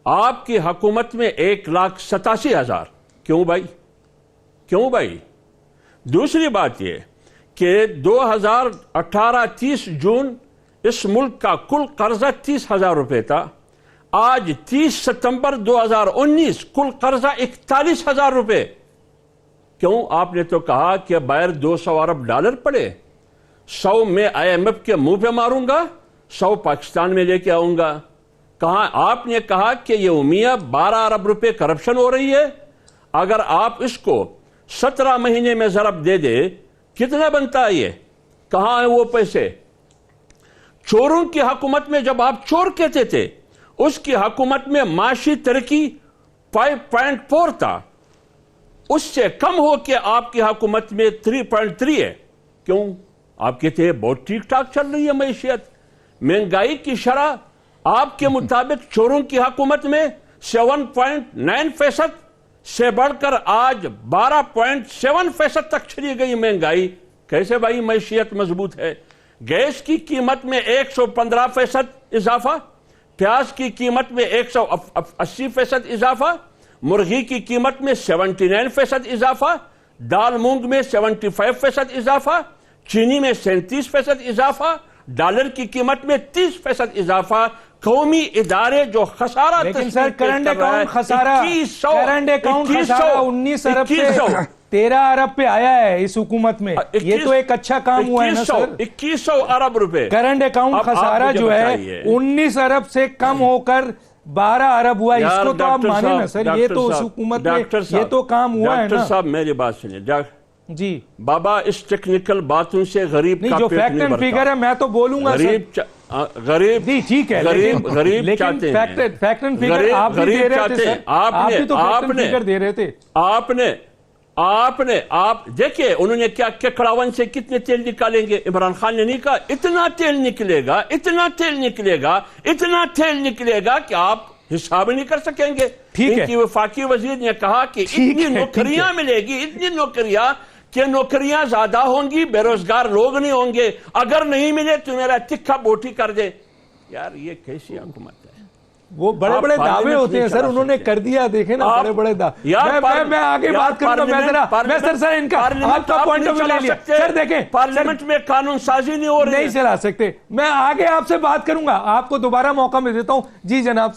آپ کی حکومت میں 1,87,000. کیوں بھائی؟ کیوں بھائی؟ دوسری بات یہ کہ 2018-30 جون اس ملک کا کل قرضہ 30,000 روپے تھا. آج 30 ستمبر 2019 کل قرضہ 41,000 روپے. کیوں؟ آپ نے تو کہا کہ باہر 200 ارب ڈالر پڑے، 100 میں IMF کے منہ پہ ماروں گا، 100 پاکستان میں لے کے آؤں گا. کہاں آپ نے کہا کہ یہ امیہ 12 ارب روپے کرپشن ہو رہی ہے. اگر آپ اس کو 17 مہینے میں ضرب دے دے کتنا بنتا ہے یہ؟ کہاں ہیں وہ پیسے؟ چوروں کی حکومت میں جب آپ چور کہتے تھے، اس کی حکومت میں معاشی ترقی 5.4 تھا، اس سے کم ہو کے آپ کی حکومت میں 3.3 ہے. کیوں؟ آپ کہتے ہیں بہت ٹھیک ٹھاک چل رہی ہے معیشت. مہنگائی کی شرح آپ کے مطابق چوروں کی حکومت میں 7.9% سے بڑھ کر آج 12.7% تک چلی گئی مہنگائی. کیسے بھائی معیشت مضبوط ہے؟ گیس کی قیمت میں 115% اضافہ، پیاز کی قیمت میں 180% اضافہ، مرغی کی قیمت میں 79% اضافہ، دال مونگ میں 75% اضافہ، چینی میں 37% اضافہ، ڈالر کی قیمت میں 30% اضافہ. قومی ادارے جو خسارہ لیکن سر کرنٹ اکاؤنٹ خسارہ 19 ارب سے 13 ارب پہ آیا ہے اس حکومت میں. یہ تو ایک اچھا کام ہوا ہے نا سر. 2100 ارب روپے کرنٹ اکاؤنٹ خسارہ جو ہے 19 ارب سے کم ہو کر 12 ارب ہوا. اس کو تو آپ مانیں نا سر. یہ تو اس حکومت میں یہ تو کام ہوا ہے نا. ڈاکٹر صاحب میری بات سنیں جی بابا، اس ٹیکنیکل باتوں سے غریب کا جو پیٹ فیکٹ نہیں اینڈ فگر ہے میں تو بولوں گا غریب جی ٹھیک ہے، غریب چاہتے ہیں. فیکٹ اینڈ فگر آپ بھی دے رہے تھے، آپ بھی تو فیکٹ اینڈ فگر دے رہے تھے. آپ دیکھیں انہوں نے کیا کہ کڑاون سے کتنے تیل نکالیں گے. عمران خان نے نہیں کہا اتنا تیل نکلے گا، اتنا تیل نکلے گا، اتنا تیل نکلے گا کہ آپ حساب نہیں کر سکیں گے. ان کی وفاقی وزیر نے کہا کہ اتنی نوکریاں ملے گی، اتنی نوکریاں کہ نوکریاں زیادہ ہوں گی، بے روزگار لوگ نہیں ہوں گے. اگر نہیں ملے تو میرا تکھا بوٹی کر دے. یار یہ کیسی حکومت ہے؟ وہ بڑے بڑے دعوے ہوتے ہیں سر، انہوں نے کر دیا. دیکھیں نا بڑے بڑے دعوے. میں آگے بات کروں گا. میں سر ان کا آپ کا پوائنٹ آف ویو لے لیا. سر دیکھیں پارلیمنٹ میں قانون سازی نہیں ہو رہی، نہیں چلا سکتے. میں آگے آپ سے بات کروں گا، آپ کو دوبارہ موقع میں دیتا ہوں. جی جناب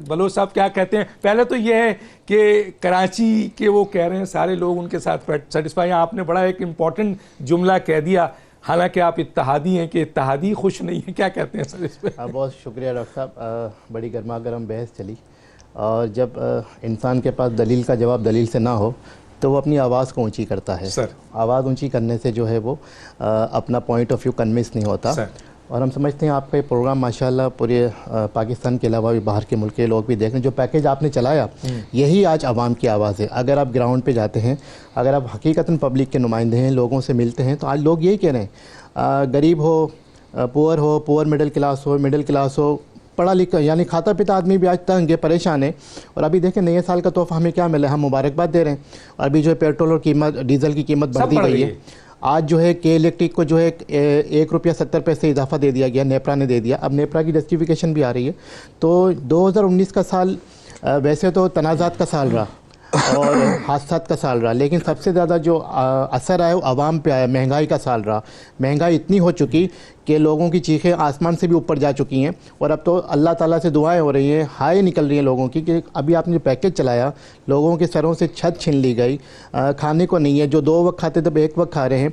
بلوچ صاحب کیا کہتے ہیں؟ پہلے تو یہ ہے کہ کراچی کے وہ کہہ رہے ہیں سارے لوگ ان کے ساتھ سیٹسفائی ہیں. آپ نے بڑا ایک امپورٹنٹ جملہ کہہ دیا، حالانکہ آپ اتحادی ہیں، کہ اتحادی خوش نہیں ہیں. کیا کہتے ہیں سر اس پہ؟ بہت شکریہ ڈاکٹر صاحب. بڑی گرما گرم بحث چلی، اور جب انسان کے پاس دلیل کا جواب دلیل سے نہ ہو تو وہ اپنی آواز کو اونچی کرتا ہے. آواز اونچی کرنے سے جو ہے وہ اپنا پوائنٹ آف ویو کنوینس نہیں ہوتا. اور ہم سمجھتے ہیں آپ کا یہ پروگرام ماشاءاللہ پورے پاکستان کے علاوہ بھی باہر کے ملک کے لوگ بھی دیکھ رہے ہیں. جو پیکیج آپ نے چلایا یہی آج عوام کی آواز ہے. اگر آپ گراؤنڈ پہ جاتے ہیں، اگر آپ حقیقتاً پبلک کے نمائندے ہیں، لوگوں سے ملتے ہیں، تو آج لوگ یہی کہہ رہے ہیں غریب ہو، پور ہو، پور مڈل کلاس ہو، مڈل کلاس ہو، پڑھا لکھا یعنی کھاتا پیتا آدمی بھی آج تنگ ہے, پریشان ہے. اور ابھی دیکھیں نئے سال کا تحفہ ہمیں کیا ملا ہے, ہم مبارکباد دے رہے ہیں. اور ابھی جو ہے پیٹرول اور قیمت ڈیزل کی قیمت بڑھ دی گئی ہے. آج جو ہے کے الیکٹرک کو جو ہے 1 روپیہ 70 پیسے اضافہ دے دیا گیا, نیپرا نے دے دیا. اب نیپرا کی جسٹیفیکیشن بھی آ رہی ہے. تو 2019 کا سال ویسے تو تنازعات کا سال رہا اور حادثات کا سال رہا, لیکن سب سے زیادہ جو اثر آیا وہ عوام پہ آیا. مہنگائی کا سال رہا. مہنگائی اتنی ہو چکی کہ لوگوں کی چیخیں آسمان سے بھی اوپر جا چکی ہیں. اور اب تو اللہ تعالیٰ سے دعائیں ہو رہی ہیں, ہائے نکل رہی ہیں لوگوں کی کہ ابھی آپ نے جو پیکیج چلایا, لوگوں کے سروں سے چھت چھین لی گئی, کھانے کو نہیں ہے. جو 2 وقت کھاتے تھے 1 وقت کھا رہے ہیں.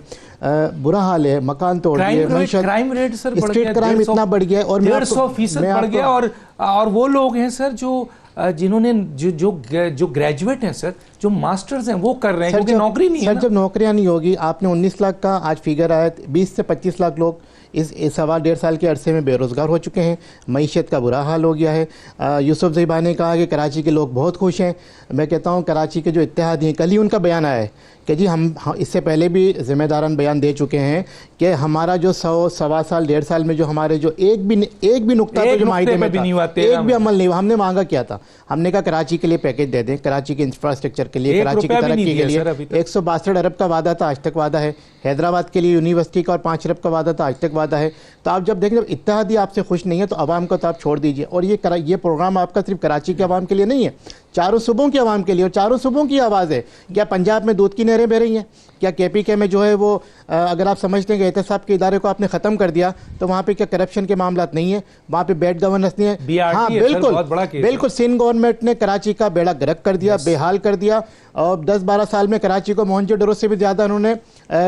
برا حال ہے, مکان توڑ دیے, crime rate sir street crime اتنا بڑھ گیا اور 150% بڑھ گیا. اور وہ لوگ ہیں سر جو جنہوں نے جو گریجویٹ ہیں سر, جو ماسٹرز ہیں, وہ کر رہے ہیں کیونکہ نوکری نہیں ہے. سر جب نوکریاں نہیں ہوگی, آپ نے 19 لاکھ کا آج فگر آیا, 20 سے 25 لاکھ لوگ اس 1.5 سال کے عرصے میں بے روزگار ہو چکے ہیں. معیشت کا برا حال ہو گیا ہے. یوسف زیبا نے کہا کہ کراچی کے لوگ بہت خوش ہیں. میں کہتا ہوں کراچی کے جو اتحادی ہیں, کل ہی ان کا بیان آیا ہے کہ جی ہم اس سے پہلے بھی ذمہ داران بیان دے چکے ہیں کہ ہمارا جو 100 سال 1.5 سال میں جو ہمارے جو ایک بھی نقطہ جو معاہدے میں تھا, ایک بھی عمل نہیں ہوا. ہم نے مانگا کیا تھا, ہم نے کہا کراچی کے لیے پیکیج دے دیں, کراچی کے انفراسٹرکچر کے لیے, کراچی کی ترقی کے لیے. 162 ارب کا وعدہ تھا, آج تک وعدہ ہے. حیدرآباد کے لیے یونیورسٹی کا اور 5 ارب کا وعدہ تھا, آج تک وعدہ ہے. تو آپ جب دیکھیں جب اتحادی آپ سے خوش نہیں ہے تو عوام کو تو آپ چھوڑ دیجئے. اور یہ پروگرام آپ کا صرف کراچی کے عوام کے لیے نہیں ہے, چاروں صوبوں کی عوام کے لیے. اور چاروں صوبوں کی آواز ہے. کیا پنجاب میں دودھ کی نہریں بہ رہی ہیں؟ کیا کے پی کے میں جو ہے وہ اگر آپ سمجھتے ہیں کہ احتساب کے ادارے کو آپ نے ختم کر دیا تو وہاں پہ کیا کرپشن کے معاملات نہیں ہیں, وہاں پہ بیڈ گورننس نہیں ہے؟ ہاں بالکل. سندھ گورنمنٹ نے کراچی کا بیڑا گرک کر دیا, بے حال کر دیا. اور 10-12 سال میں کراچی کو موہنجو ڈورو سے بھی زیادہ انہوں نے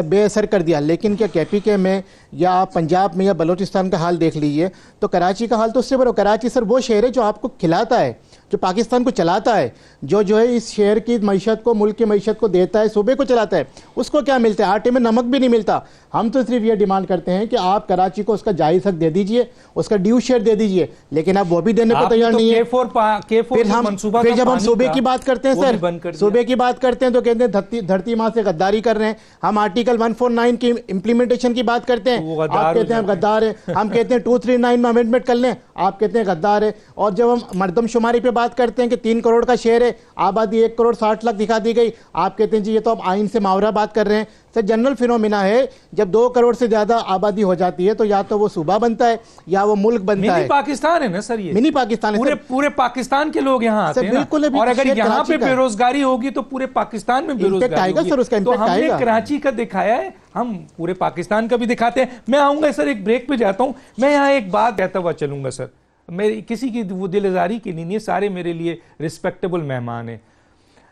بے اثر کر دیا. لیکن کیا کے پی کے میں یا آپ پنجاب میں یا بلوچستان کا حال دیکھ لیجئے تو کراچی کا حال تو اس سے بڑا. کراچی سر وہ شہر ہے جو آپ کو کھلاتا ہے, جو پاکستان کو چلاتا ہے, جو ہے اس شہر کی معیشت کو, ملک کی معیشت کو دیتا ہے, صوبے کو چلاتا ہے. اس کو کیا ملتا ہے؟ آٹے میں نمک بھی نہیں ملتا. ہم تو صرف یہ ڈیمانڈ کرتے ہیں کہ آپ کراچی کو اس کا جائز حق دے دیجئے, اس کا ڈیو شیئر دے دیجئے. لیکن آپ وہ بھی دینے کو تیار نہیں ہے. پھر جب ہم صوبے کی بات کرتے ہیں سر, صوبے کی بات کرتے ہیں تو کہتے ہیں دھرتی ماں سے غداری کر رہے ہیں. ہم آرٹیکل 149 کی امپلیمنٹیشن کی بات کرتے ہیں, آپ کہتے ہیں غدار ہے. ہم کہتے ہیں 239 میں امینڈمنٹ کر لیں, آپ کہتے ہیں غدار ہے. اور جب ہم مردم شماری پہ بات کرتے ہیں کہ 3 کروڑ کا شہر ہے, آبادی 1 کروڑ 60 لاکھ دکھا دی گئی, آپ کہتے ہیں جی یہ تو آپ آئین سے ماورا بات کر رہے ہیں. سر جنرل فینومینا ہے, جب 2 کروڑ سے زیادہ آبادی ہو جاتی ہے تو یا تو وہ صوبہ بنتا ہے یا وہ ملک بنتا ہے. منی پاکستان ہے نا سر, یہ منی پاکستان ہے. پورے پاکستان کے لوگ یہاں آتے ہیں, اور اگر یہاں پہ بے روزگاری ہوگی تو پورے پاکستان میں بے روزگاری ہوگی. تو ہم نے کراچی کا دکھایا ہے, ہم پورے پاکستان کا بھی دکھاتے ہیں. میں آؤں گا سر, ایک بریک پہ جاتا ہوں. میں یہاں ایک بات کہتا ہوا چلوں گا سر, میری کسی کی وہ دل ازاری کی نہیں ہے, سارے میرے لیے رسپیکٹیبل مہمان ہیں.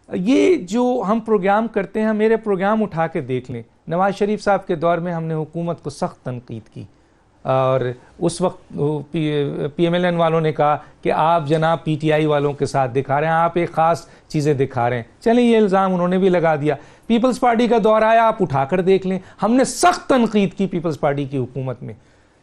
یہ جو ہم پروگرام کرتے ہیں, میرے پروگرام اٹھا کے دیکھ لیں. نواز شریف صاحب کے دور میں ہم نے حکومت کو سخت تنقید کی, اور اس وقت پی ایم ایل این والوں نے کہا کہ آپ جناب پی ٹی آئی والوں کے ساتھ دکھا رہے ہیں, آپ ایک خاص چیزیں دکھا رہے ہیں. چلیں یہ الزام انہوں نے بھی لگا دیا. پیپلز پارٹی کا دور آیا, آپ اٹھا کر دیکھ لیں, ہم نے سخت تنقید کی پیپلز پارٹی کی حکومت میں,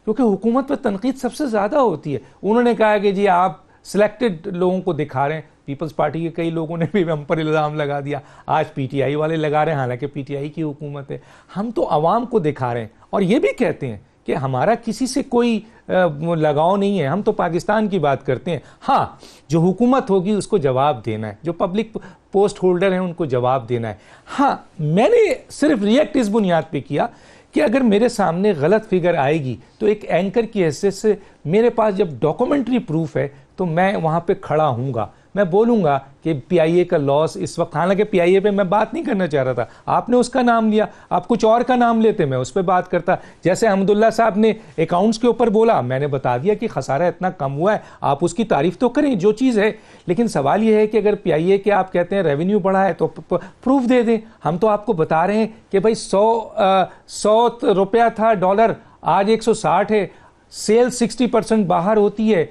کیونکہ حکومت پہ تنقید سب سے زیادہ ہوتی ہے. انہوں نے کہا کہ جی آپ سلیکٹڈ لوگوں کو دکھا رہے ہیں. پیپلز پارٹی کے کئی لوگوں نے بھی ہم پر الزام لگا دیا, آج پی ٹی آئی والے لگا رہے ہیں, حالانکہ پی ٹی آئی کی حکومت ہے. ہم تو عوام کو دکھا رہے ہیں, اور یہ بھی کہتے ہیں کہ ہمارا کسی سے کوئی لگاؤ نہیں ہے, ہم تو پاکستان کی بات کرتے ہیں. ہاں جو حکومت ہوگی اس کو جواب دینا ہے, جو پبلک پوسٹ ہولڈر ہیں ان کو جواب دینا ہے. ہاں میں نے صرف ریئیکٹ اس بنیاد پہ کیا کہ اگر میرے سامنے غلط فگر آئے گی تو ایک اینکر کی حیثیت سے میرے پاس جب ڈاکومنٹری پروف ہے تو میں وہاں پہ کھڑا ہوں گا. میں بولوں گا کہ پی آئی اے کا لاس اس وقت, حالانکہ پی آئی اے پہ میں بات نہیں کرنا چاہ رہا تھا, آپ نے اس کا نام لیا, آپ کچھ اور کا نام لیتے, میں اس پہ بات کرتا. جیسے احمداللہ صاحب نے اکاؤنٹس کے اوپر بولا, میں نے بتا دیا کہ خسارہ اتنا کم ہوا ہے, آپ اس کی تعریف تو کریں جو چیز ہے. لیکن سوال یہ ہے کہ اگر پی آئی اے کے آپ کہتے ہیں ریونیو بڑھا ہے تو پروف دے دیں. ہم تو آپ کو بتا رہے ہیں کہ بھائی 100 روپیہ تھا ڈالر, آج 160 ہے. سیل 60% باہر ہوتی ہے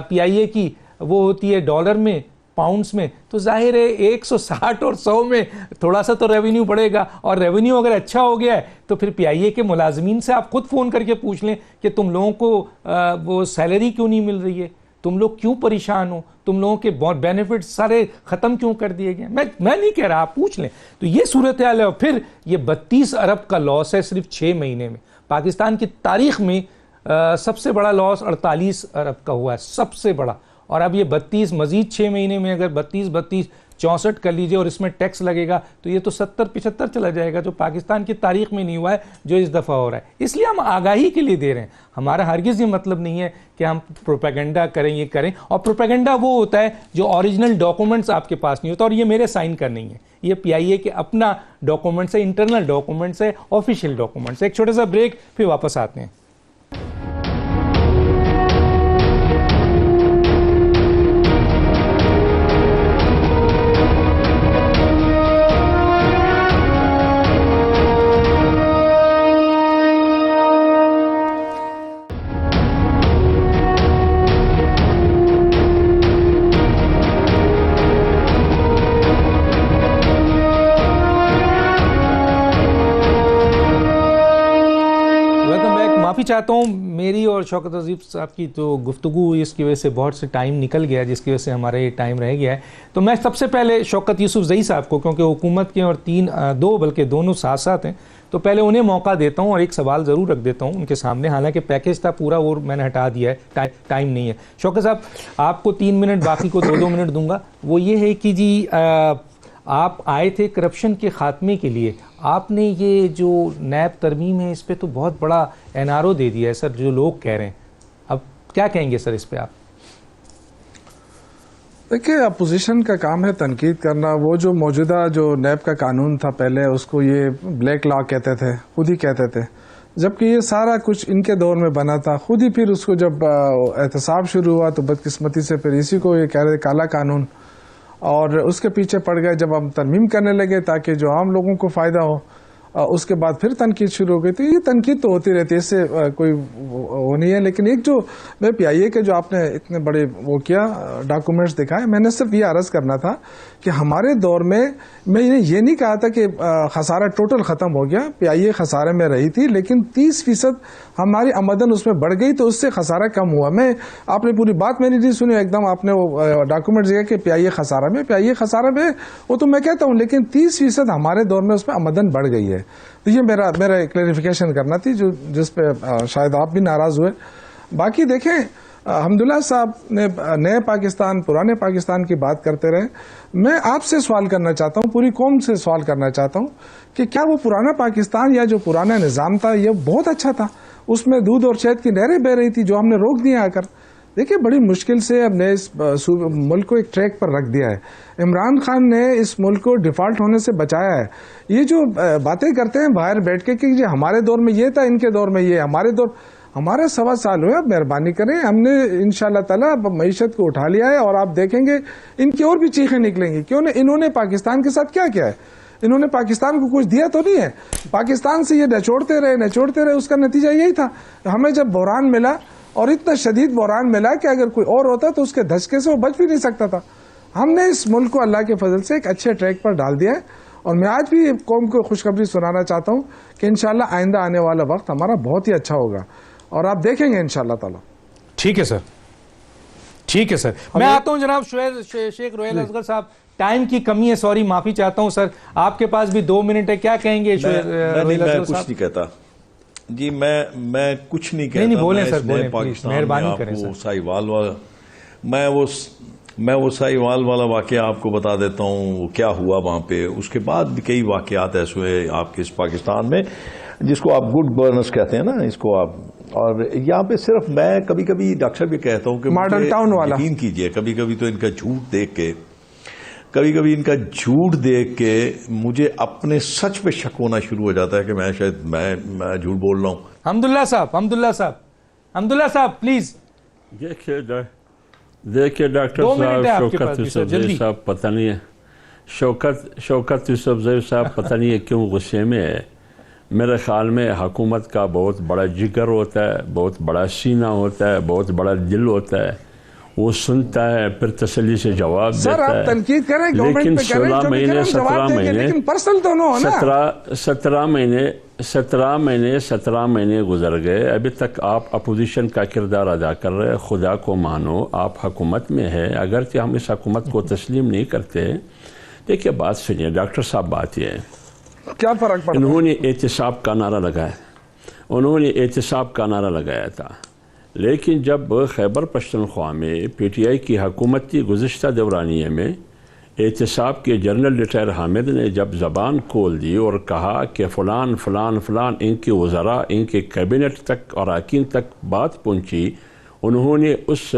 پی آئی اے کی, وہ ہوتی ہے ڈالر میں, پاؤنڈز میں, تو ظاہر ہے 160 اور 100 میں تھوڑا سا تو ریونیو بڑھے گا. اور ریونیو اگر اچھا ہو گیا ہے تو پھر پی آئی اے کے ملازمین سے آپ خود فون کر کے پوچھ لیں کہ تم لوگوں کو وہ سیلری کیوں نہیں مل رہی ہے, تم لوگ کیوں پریشان ہو, تم لوگوں کے بینیفٹس سارے ختم کیوں کر دیے گئے. میں نہیں کہہ رہا, آپ پوچھ لیں. تو یہ صورتحال ہے. اور پھر یہ 32 ارب کا لاس ہے صرف 6 مہینے میں. پاکستان کی تاریخ میں سب سے بڑا لاس 48 ارب کا ہوا ہے، سب سے بڑا. اور اب یہ 32 مزید 6 مہینے میں اگر 32 64 کر لیجئے اور اس میں ٹیکس لگے گا تو یہ تو 70-75 چلا جائے گا، جو پاکستان کی تاریخ میں نہیں ہوا ہے جو اس دفعہ ہو رہا ہے. اس لیے ہم آگاہی کے لیے دے رہے ہیں. ہمارا ہرگز یہ مطلب نہیں ہے کہ ہم پروپیگنڈا کریں، یہ کریں. اور پروپیگنڈا وہ ہوتا ہے جو اوریجنل ڈاکومنٹس آپ کے پاس نہیں ہوتا، اور یہ میرے سائن کا نہیں ہے، یہ PIA کے اپنا ڈاکومنٹس ہے، انٹرنل ڈاکومنٹس ہے، آفیشیل ڈاکومنٹس ہے. ایک چھوٹا سا بریک، پھر واپس آتے ہیں. چاہتا ہوں میری اور شوکت عزیز صاحب کی تو گفتگو اس کی وجہ سے بہت سے ٹائم نکل گیا، جس کی وجہ سے ہمارا یہ ٹائم رہ گیا ہے. تو میں سب سے پہلے شوکت یوسف زئی صاحب کو، کیونکہ حکومت کے اور دو بلکہ دونوں ساتھ ساتھ ہیں، تو پہلے انہیں موقع دیتا ہوں اور ایک سوال ضرور رکھ دیتا ہوں ان کے سامنے. حالانکہ پیکیج تھا پورا اور میں نے ہٹا دیا ہے، ٹائم نہیں ہے. شوکت صاحب آپ کو 3 منٹ، باقی کو 2 منٹ دوں گا. وہ یہ ہے کہ جی آپ آئے تھے کرپشن کے خاتمے کے لیے، آپ نے یہ جو نیب ترمیم ہے اس پہ تو بہت بڑا NRO دے دیا ہے سر، جو لوگ کہہ رہے ہیں. اب کیا کہیں گے سر اس پہ آپ؟ دیکھیں، اپوزیشن کا کام ہے تنقید کرنا. وہ جو موجودہ جو نیب کا قانون تھا پہلے، اس کو یہ بلیک لا کہتے تھے، خود ہی کہتے تھے، جبکہ یہ سارا کچھ ان کے دور میں بنا تھا. خود ہی پھر اس کو جب احتساب شروع ہوا تو بدقسمتی سے پھر اسی کو یہ کہہ رہے کالا قانون، اور اس کے پیچھے پڑ گئے. جب ہم ترمیم کرنے لگے تاکہ جو عام لوگوں کو فائدہ ہو، اس کے بعد پھر تنقید شروع ہو گئی. تو یہ تنقید تو ہوتی رہتی ہے، اس سے کوئی وہ نہیں ہے. لیکن ایک جو میں PIA کے جو آپ نے اتنے بڑے وہ کیا ڈاکومنٹس دکھائے، میں نے صرف یہ عرض کرنا تھا کہ ہمارے دور میں نے یہ نہیں کہا تھا کہ خسارہ ٹوٹل ختم ہو گیا. PIA خسارے میں رہی تھی، لیکن 30% ہماری آمدن اس میں بڑھ گئی تو اس سے خسارہ کم ہوا. آپ نے پوری بات میری نہیں سنی، ایک دم آپ نے وہ ڈاکومنٹ دیا کہ PIA خسارہ میں وہ تو میں کہتا ہوں، لیکن 30% ہمارے دور میں اس میں آمدن بڑھ گئی ہے. تو یہ میرا کلیریفیکیشن کرنا تھی، جس پہ شاید آپ بھی ناراض ہوئے. باقی دیکھیں، حمداللہ صاحب نے نئے پاکستان، پرانے پاکستان کی بات کرتے رہے. میں آپ سے سوال کرنا چاہتا ہوں، پوری قوم سے سوال کرنا چاہتا ہوں کہ کیا وہ پرانا پاکستان یا جو پرانا نظام تھا یہ بہت اچھا تھا؟ اس میں دودھ اور شہد کی نہریں بہ رہی تھی جو ہم نے روک دیا آ کر. دیکھیں، بڑی مشکل سے ہم نے اس ملک کو ایک ٹریک پر رکھ دیا ہے. عمران خان نے اس ملک کو ڈیفالٹ ہونے سے بچایا ہے. یہ جو باتیں کرتے ہیں باہر بیٹھ کے کہ ہمارے دور میں یہ تھا، ان کے دور میں یہ، ہمارے 1.25 سال ہوئے. اب مہربانی کریں، ہم نے انشاءاللہ تعالیٰ معیشت کو اٹھا لیا ہے اور آپ دیکھیں گے ان کی اور بھی چیخیں نکلیں گی. کیوں انہوں نے پاکستان کے ساتھ کیا کیا ہے؟ انہوں نے پاکستان کو کچھ دیا تو نہیں ہے. پاکستان سے یہ نچوڑتے رہے، اس کا نتیجہ یہی تھا. ہمیں جب بحران ملا اور اتنا شدید بحران ملا کہ اگر کوئی اور ہوتا تو اس کے دھچکے سے وہ بچ بھی نہیں سکتا تھا. ہم نے اس ملک کو اللہ کے فضل سے ایک اچھے ٹریک پر ڈال دیا ہے. اور میں آج بھی قوم کو خوشخبری سنانا چاہتا ہوں کہ انشاءاللہ آئندہ آنے والا وقت ہمارا بہت ہی اچھا ہوگا اور آپ دیکھیں گے انشاءاللہ تعالی. ٹھیک ہے سر، ٹھیک ہے سر. میں آتا ہوں جناب شیخ روہیل اصغر صاحب. ٹائم کی کمی ہے، سوری، معافی چاہتا ہوں سر. آپ کے پاس بھی 2 منٹ ہے، کیا کہیں گے؟ میں کچھ نہیں کہتا جی، میں کچھ نہیں کہتا. نہیں بولیں سر، بولیں پلیز، مہربانی کریں سر. میں وہ سائی وال والا واقعہ آپ کو بتا دیتا ہوں وہ کیا ہوا وہاں پہ. اس کے بعد بھی کئی واقعات ایسے ہوئے آپ کے اس پاکستان میں جس کو آپ گڈ گورننس کہتے ہیں نا، اس کو آپ. اور یہاں پہ صرف میں کبھی کبھی ڈاکٹر صاحب یہ کہتا ہوں کہ ماڈل ٹاؤن والا یقین کیجئے، کبھی کبھی تو ان کا جھوٹ دیکھ کے مجھے اپنے سچ پہ شک ہونا شروع ہو جاتا ہے کہ میں شاید میں جھوٹ بول رہا ہوں. حمداللہ صاحب پلیز. دیکھیے ڈاکٹر صاحب، شوکت یوسف زئی صاحب پتہ نہیں ہے، شوکت یوسف زئی صاحب پتہ نہیں ہے کیوں غصے میں ہے. میرے خیال میں حکومت کا بہت بڑا جگر ہوتا ہے، بہت بڑا سینہ ہوتا ہے، بہت بڑا دل ہوتا ہے. وہ سنتا ہے پھر تسلی سے جواب دیتا ہے. سر آپ تنقید کریں، لیکن 16 مہینے 17 مہینے گزر گئے، ابھی تک آپ اپوزیشن کا کردار ادا کر رہے. خدا کو مانو، آپ حکومت میں ہے، اگرچہ ہم اس حکومت کو تسلیم نہیں کرتے. دیکھیے بات سنیے ڈاکٹر صاحب، بات یہ ہے کیا فرق پڑتا ہے؟ انہوں نے احتساب کا نعرہ لگایا انہوں نے احتساب کا نعرہ لگایا تھا، لیکن جب خیبر پختونخوا میں پی ٹی آئی کی حکومت تھی گزشتہ دورانیے میں، احتساب کے جنرل ریٹائر حامد نے جب زبان کھول دی اور کہا کہ فلان فلان فلان، ان کے وزراء، ان کے کیبنٹ تک اراکین تک بات پہنچی، انہوں نے اس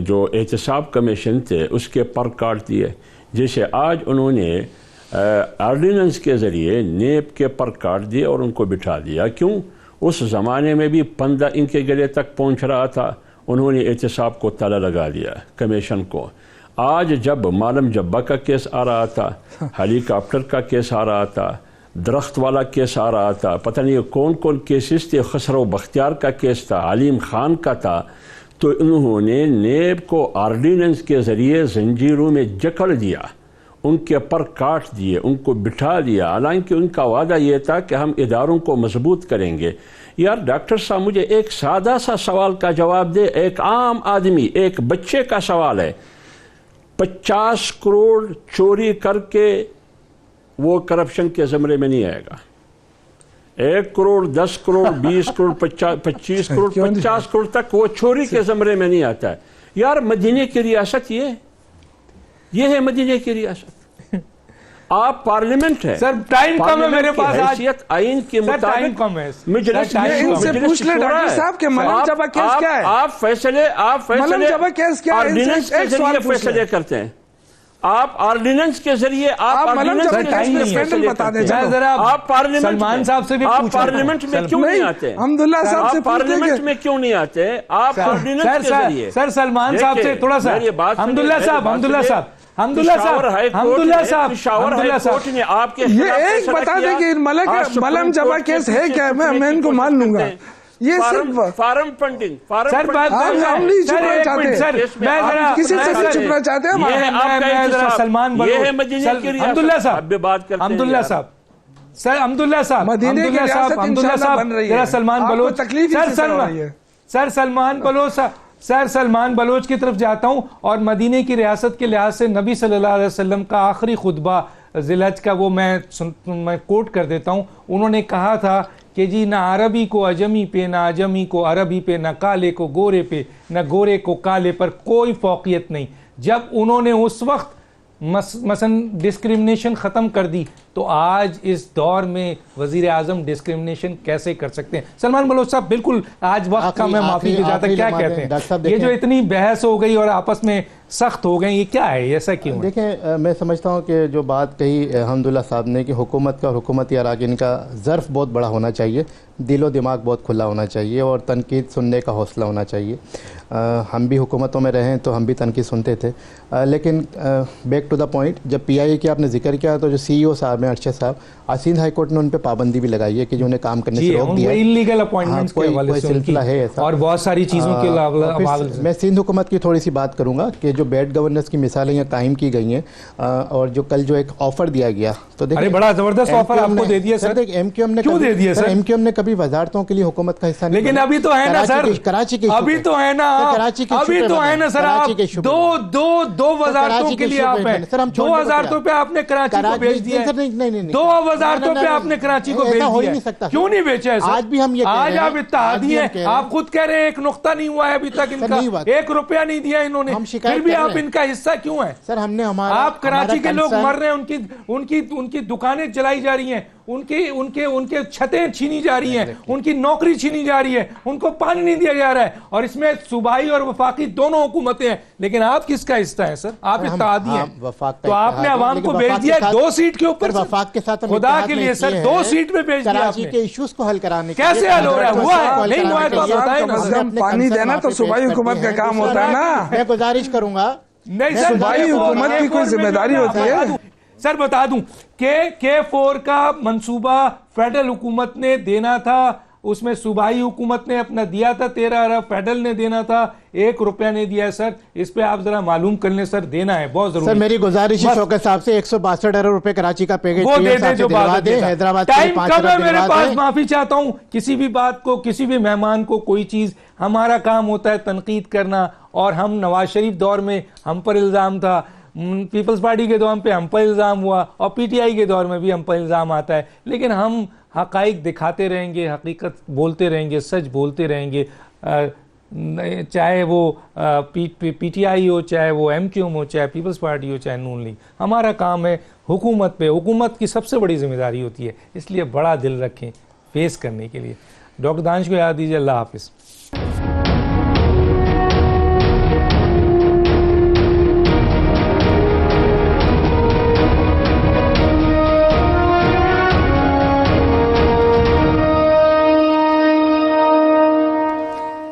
جو احتساب کمیشن تھے اس کے پر کاٹ دیے، جیسے آج انہوں نے آرڈیننس کے ذریعے نیب کے پر کاٹ دیے اور ان کو بٹھا دیا۔ کیوں؟ اس زمانے میں بھی پندہ ان کے گلے تک پہنچ رہا تھا، انہوں نے احتساب کو تالا لگا دیا کمیشن کو۔ آج جب معلم جبہ کا کیس آ رہا تھا، ہیلی کاپٹر کا کیس آ رہا تھا، درخت والا کیس آ رہا تھا، پتہ نہیں کون کون کیسز تھے، خسرو بختیار کا کیس تھا، علیم خان کا تھا، تو انہوں نے نیب کو آرڈیننس کے ذریعے زنجیروں میں جکڑ دیا، ان کے پر کاٹ دیے، ان کو بٹھا دیا، حالانکہ ان کا وعدہ یہ تھا کہ ہم اداروں کو مضبوط کریں گے۔ یار ڈاکٹر صاحب مجھے ایک سادہ سا سوال کا جواب دے، ایک عام آدمی، ایک بچے کا سوال ہے، 50 کروڑ چوری کر کے وہ کرپشن کے زمرے میں نہیں آئے گا، 1 کروڑ 10 کروڑ 20 کروڑ 25 کروڑ 50 کروڑ تک وہ چوری کے زمرے میں نہیں آتا ہے۔ یار مدینے کی ریاست یہ ہے مدینے کی ریاست، آپ پارلیمنٹ ہے سر، ٹائم کم ہے میرے پاس، حیثیت آئین کے مطابق مجلس ان سے پوچھ لیں ڈاکٹر صاحب کہ معلم جبہ کیس کیا ہے؟ آپ فیصلے آرڈیننس کے ذریعے فیصلے کرتے ہیں، آپ آرڈیننس کے ذریعے سلمان صاحب سے بھی آپ پارلیمنٹ میں کیوں نہیں آتے؟ حمداللہ صاحب سے پارلیمنٹ میں کیوں نہیں آتے؟ آپ آرڈیننس کے ذریعے سر سلمان صاحب سے تھوڑا سا حمداللہ صاحب نے آپ کے یہ ایک بتا دیں کہ معلم جبہ کیس ہے کیا، میں ان کو مان لوں گا، یہ صرف فارم فنڈنگ ہم نہیں چھپنا چاہتے، کسی سے نہیں چھپنا چاہتے سر سلمان بلوچ کی طرف جاتا ہوں، اور مدینے کی ریاست کے لحاظ سے نبی صلی اللہ علیہ وسلم کا آخری خطبہ ذی الحج کا وہ میں کوٹ کر دیتا ہوں۔ انہوں نے کہا تھا کہ جی نہ عربی کو عجمی پہ، نہ عجمی کو عربی پہ، نہ کالے کو گورے پہ، نہ گورے کو کالے پر کوئی فوقیت نہیں۔ جب انہوں نے اس وقت مثلا ڈسکریمنیشن ختم کر دی، تو آج اس دور میں وزیر اعظم ڈسکریمنیشن کیسے کر سکتے ہیں؟ سلمان بلوچ صاحب بالکل آج وقت کا میں معافی کی جاتا، کیا کہتے ہیں یہ جو اتنی بحث ہو گئی اور آپس میں سخت ہو گئی، یہ کیا ہے، ایسا کیوں؟ دیکھیں میں سمجھتا ہوں کہ جو بات کہی حمداللہ صاحب نے کہ حکومت کا اور حکومتی اراکین کا ظرف بہت بڑا ہونا چاہیے، دل و دماغ بہت کھلا ہونا چاہیے، اور تنقید سننے کا حوصلہ ہونا چاہیے۔ ہم بھی حکومتوں میں رہیں تو ہم بھی تنقید سنتے تھے، لیکن بیک ٹو دا پوائنٹ، جب پی آئی اے کی آپ نے ذکر کیا تو جو سی ای او صاحب ہیں ارشد صاحب، سندھ ہائی کورٹ نے ان پہ پابندی بھی لگائی ہے کہ جو انہیں کام کرنے سے روک دیا ہے، انلیگل اپوائنٹمنٹس کے حوالے سے سلسلہ ہے ایسا، اور بہت ساری چیزوں کے حوالے سے میں سندھ حکومت کی تھوڑی سی بات کروں گا کہ جو بیڈ گورننس کی مثالیں یہاں قائم کی گئی ہیں، اور جو کل جو ایک آفر دیا گیا، تو دیکھیں بڑا زبردست آفر آپ کو دے دیا سر، ایم کیو ایم نے کیوں دے دیا سر؟ ایم کیو ایم نے کبھی وزارتوں کے لیے حکومت کا حصہ نہیں، لیکن ابھی تو ہے نا سر، کراچی کے ابھی تو ہے نا، ابھی تو ہے نا سر، آپ دو وزارتوں کے لیے آپ ہیں، 2000 روپے آپ نے کراچی کو بھیج دیا، 2 وزارتوں پہ آپ نے کراچی کو بھیج دیا، کیوں نہیں بھیجا ہے سر؟ آج بھی ہم یہ آج آپ اتحادی ہیں، آپ خود کہہ رہے ہیں 1 نقطہ نہیں ہوا ہے ابھی تک ان کا، 1 روپیہ نہیں دیا انہوں نے، پھر بھی آپ ان کا حصہ کیوں ہے سر؟ ہم نے آپ کراچی کے لوگ مر رہے ہیں، ان کی دکانیں جلائی جا رہی ہیں، ان کے چھتیں چھینی جا رہی ہیں، ان کی نوکری چھینی جا رہی ہے، ان کو پانی نہیں دیا جا رہا ہے، اور اس میں صوبائی اور وفاقی دونوں حکومتیں ہیں، لیکن آپ کس کا حصہ ہیں سر؟ آپ اتحادی ہیں، تو آپ نے عوام کو بھیج دیا 2 سیٹ کے اوپر، وفاق کے ساتھ خدا کے لیے سر 2 سیٹ میں بھیج دیا، کراچی کے ایشوز کو حل کرانے کیسے حل ہو رہا ہے؟ ہوا ہے نہیں ہوا ہے تو بتائیں نا، پانی دینا تو صوبائی حکومت کا کام ہوتا ہے نا، میں گزارش کروں گا، نہیں سر صوبائی حکومت کی کوئی ذمہ داری ہوتی ہے سر؟ بتا دوں کہ K4 کا منصوبہ فیڈرل حکومت نے دینا تھا، اس میں صوبائی حکومت نے اپنا دیا تھا 13 ارب، فیڈرل نے دینا تھا 1 روپیہ نہیں دیا ہے سر، اس پہ آپ ذرا معلوم کر لیں سر، دینا ہے بہت ضروری سر۔ میری گزارش ہے شوکت صاحب سے 162 ارب روپے کراچی کا پیکیج وہ دے دیں جو بات ہے، حیدرآباد ٹائم کم ہے میرے پاس، معافی چاہتا ہوں، کسی بھی بات کو، کسی بھی مہمان کو کوئی چیز، ہمارا کام ہوتا ہے تنقید کرنا، اور ہم نواز شریف دور میں ہم پر الزام تھا، پیپلز پارٹی کے دور پہ ہم پر الزام ہوا، اور پی ٹی آئی کے دور میں بھی ہم پر الزام آتا ہے، لیکن حقائق دکھاتے رہیں گے, حقیقت بولتے رہیں گے, سچ بولتے رہیں گے, چاہے وہ پی ٹی آئی ہو, چاہے وہ ایم کیو ایم ہو, چاہے پیپلز پارٹی ہو, چاہے نون لیگ. ہمارا کام ہے حکومت پہ, حکومت کی سب سے بڑی ذمہ داری ہوتی ہے, اس لیے بڑا دل رکھیں فیس کرنے کے لیے. ڈاکٹر دانش کو یاد دیجیے. اللہ حافظ.